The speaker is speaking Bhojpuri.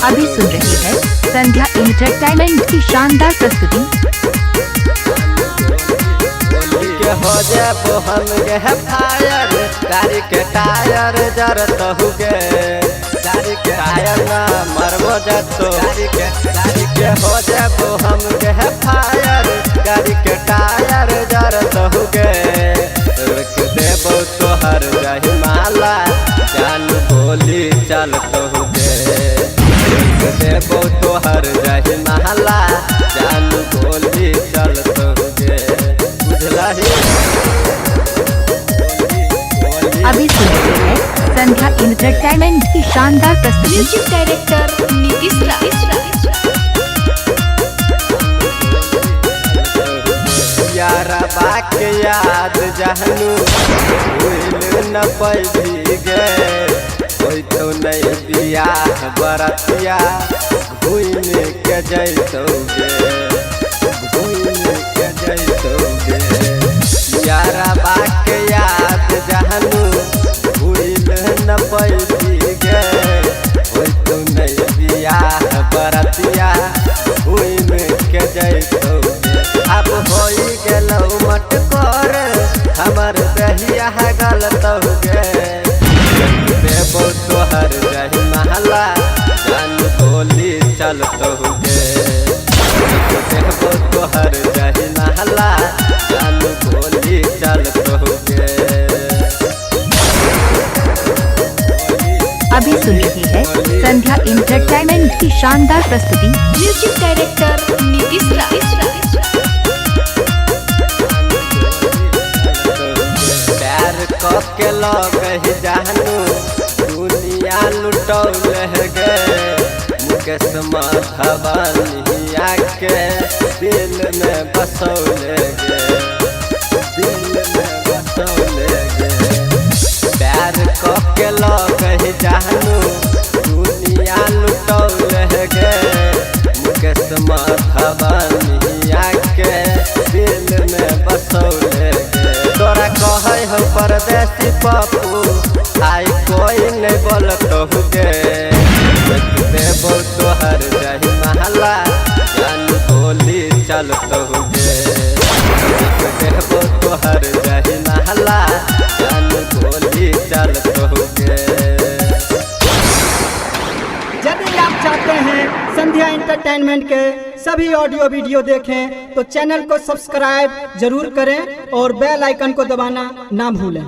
अभी सुन रही है संध्या एंटरटेनमेंट की शानदार प्रस्तुति। हो जाबो हम गे फायर गाड़ी के टायर जरत हुगे गाड़ी के टायर ना मरबो जतो गाड़ी के हो जाबो हम गे फायर गाड़ी के टायर जरत हुगे रुक देबो तोहर जाहि माला जान बोली चलत हुगे रुक देबो तोहर जाहि माला जान बोली चलत हुगे बुझला ही। अभी सुन रही है संध्या एंटरटेनमेंट की शानदार प्रस्तुति। म्यूजिक डायरेक्टर नीतीश यारा बाके याद जहनु भूल न पैभी गे कोई तो नहीं बियाह बरतिया घूम के जैतोगे घूम के जैतोगे यारा बाके याद जहनु भूल न पैभी गे कोई तो नहीं बियाह बरतिया घूम के जैतोगे अब होई गेलौ मट कर हमर बहिया गलत हो गे देबो तोहर जाहि महला जान बोली चलत हो गे देबो तोहर जाहि महला जान बोली चलत हो गे। अभी सुन रही है संध्या एंटरटेनमेंट की शानदार प्रस्तुति। म्यूजिक डायरेक्टर नीतीश के लगे जानू दुनिया लुटौल गे मुकेश मधवानिया के दिल में बसौल गे दिल में बसौल गे प्यार के लगे जानू दुनिया लुटौल गे मुकेश मधवानिया के दिल में बसौल गे तोरा कहे हो परदेसी पप्पू आई कोई नहीं बोलत हुगे देबो तोहर जाहि महला जान बोली चलत हुगे देबो तोहर जाहि महला जान बोली चलत हुगे। यदि आप चाहते हैं संध्या एंटरटेनमेंट के सभी ऑडियो वीडियो देखें तो चैनल को सब्सक्राइब जरूर करें और बेल आइकन को दबाना ना भूलें।